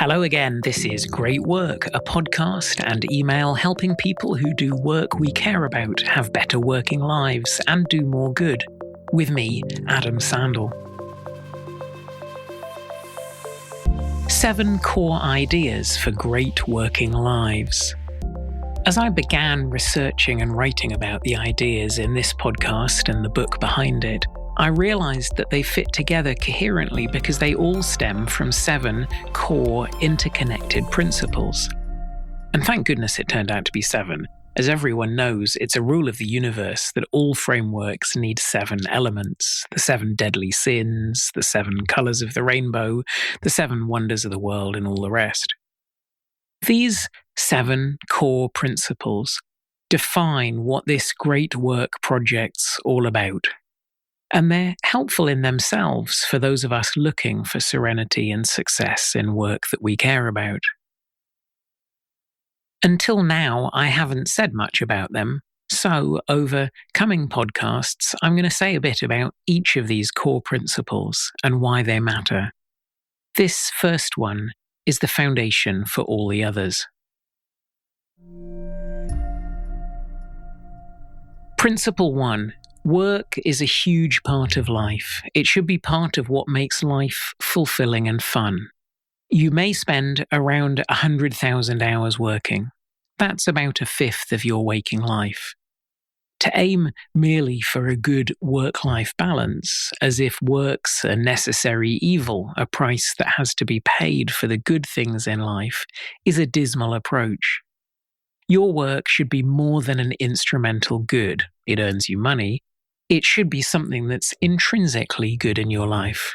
Hello again, this is Great Work, a podcast and email helping people who do work we care about have better working lives and do more good. With me, Adam Sandel. 7 core ideas for great working lives. As I began researching and writing about the ideas in this podcast and the book behind it, I realized that they fit together coherently because they all stem from 7 core interconnected principles. And thank goodness it turned out to be 7. As everyone knows, it's a rule of the universe that all frameworks need 7 elements: the 7 deadly sins, the 7 colors of the rainbow, the 7 wonders of the world, and all the rest. These 7 core principles define what this great work project's all about. And they're helpful in themselves for those of us looking for serenity and success in work that we care about. Until now, I haven't said much about them, so over coming podcasts, I'm going to say a bit about each of these core principles and why they matter. This first one is the foundation for all the others. Principle 1. Work is a huge part of life. It should be part of what makes life fulfilling and fun. You may spend around 100,000 hours working. That's about 1/5 of your waking life. To aim merely for a good work-life balance, as if work's a necessary evil, a price that has to be paid for the good things in life, is a dismal approach. Your work should be more than an instrumental good. It earns you money. It should be something that's intrinsically good in your life.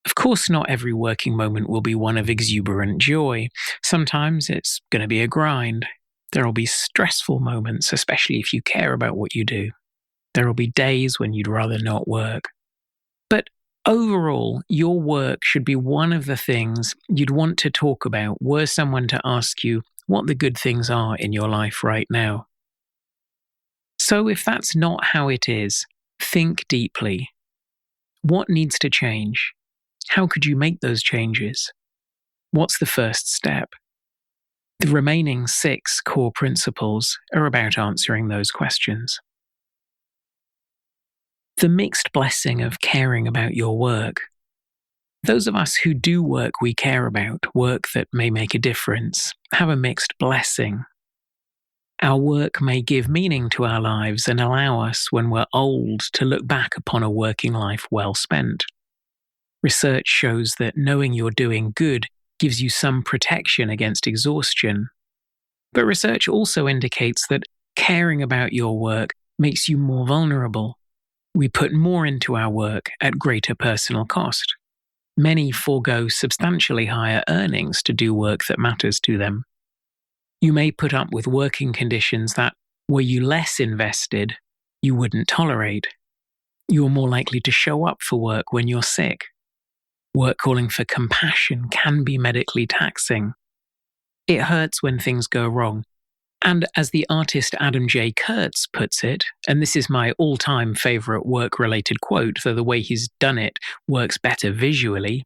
Of course, not every working moment will be one of exuberant joy. Sometimes it's going to be a grind. There will be stressful moments, especially if you care about what you do. There will be days when you'd rather not work. But overall, your work should be one of the things you'd want to talk about were someone to ask you what the good things are in your life right now. So if that's not how it is, think deeply. What needs to change? How could you make those changes? What's the first step? The remaining 6 core principles are about answering those questions. The mixed blessing of caring about your work. Those of us who do work we care about, work that may make a difference, have a mixed blessing. Our work may give meaning to our lives and allow us, when we're old, to look back upon a working life well spent. Research shows that knowing you're doing good gives you some protection against exhaustion. But research also indicates that caring about your work makes you more vulnerable. We put more into our work at greater personal cost. Many forego substantially higher earnings to do work that matters to them. You may put up with working conditions that, were you less invested, you wouldn't tolerate. You're more likely to show up for work when you're sick. Work calling for compassion can be medically taxing. It hurts when things go wrong. And as the artist Adam J. Kurtz puts it, and this is my all-time favorite work-related quote, though the way he's done it works better visually,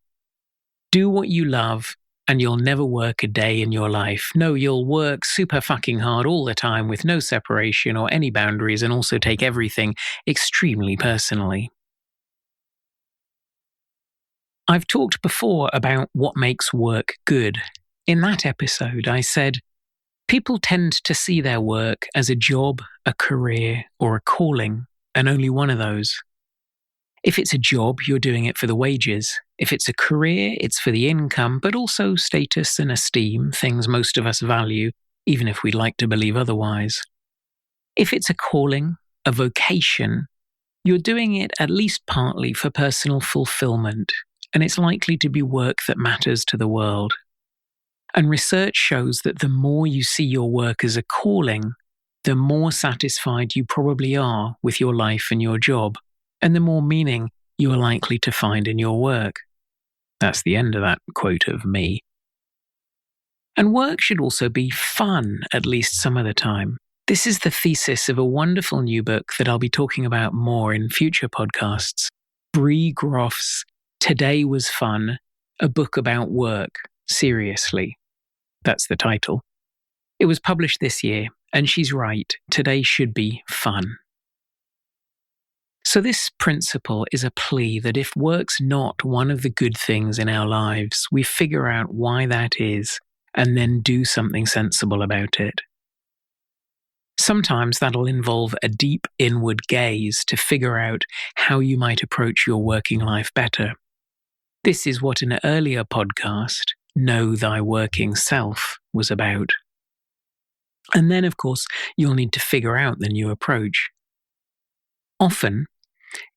do what you love, and you'll never work a day in your life. No, you'll work super fucking hard all the time with no separation or any boundaries, and also take everything extremely personally. I've talked before about what makes work good. In that episode, I said, people tend to see their work as a job, a career, or a calling, and only one of those. If it's a job, you're doing it for the wages. If it's a career, it's for the income, but also status and esteem, things most of us value, even if we'd like to believe otherwise. If it's a calling, a vocation, you're doing it at least partly for personal fulfillment, and it's likely to be work that matters to the world. And research shows that the more you see your work as a calling, the more satisfied you probably are with your life and your job, and the more meaning you are likely to find in your work. That's the end of that quote of me. And work should also be fun, at least some of the time. This is the thesis of a wonderful new book that I'll be talking about more in future podcasts. Bree Groff's Today Was Fun, a book about work. Seriously. That's the title. It was published this year, and she's right, today should be fun. So this principle is a plea that if work's not one of the good things in our lives, we figure out why that is and then do something sensible about it. Sometimes that'll involve a deep inward gaze to figure out how you might approach your working life better. This is what an earlier podcast, Know Thy Working Self, was about. And then, of course, you'll need to figure out the new approach. Often,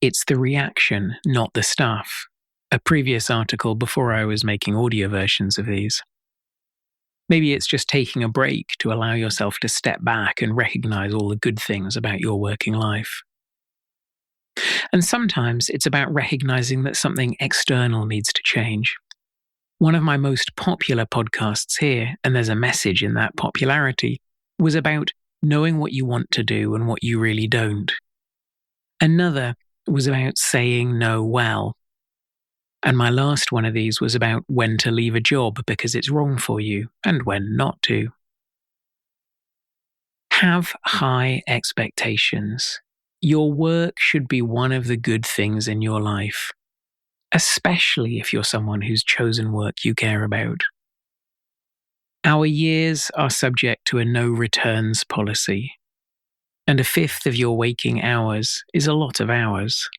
it's the reaction, not the stuff. A previous article before I was making audio versions of these. Maybe it's just taking a break to allow yourself to step back and recognize all the good things about your working life. And sometimes it's about recognizing that something external needs to change. One of my most popular podcasts here, and there's a message in that popularity, was about knowing what you want to do and what you really don't. Another was about saying no well. And my last one of these was about when to leave a job because it's wrong for you and when not to. Have high expectations. Your work should be one of the good things in your life, especially if you're someone who's chosen work you care about. Our years are subject to a no returns policy, and 1/5 of your waking hours is a lot of hours.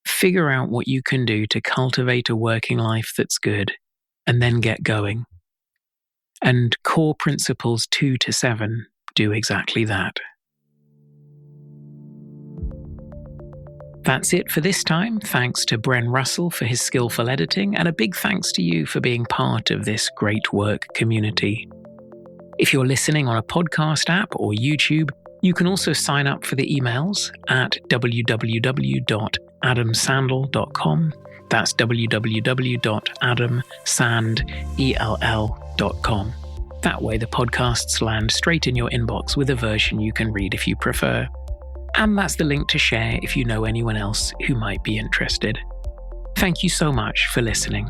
Figure out what you can do to cultivate a working life that's good, and then get going. And core principles 2 to 7 do exactly that. That's it for this time. Thanks to Bren Russell for his skillful editing, and a big thanks to you for being part of this great work community. If you're listening on a podcast app or YouTube, you can also sign up for the emails at www.adamsandell.com. That's www.adamsandell.com. That way the podcasts land straight in your inbox with a version you can read if you prefer. And that's the link to share if you know anyone else who might be interested. Thank you so much for listening.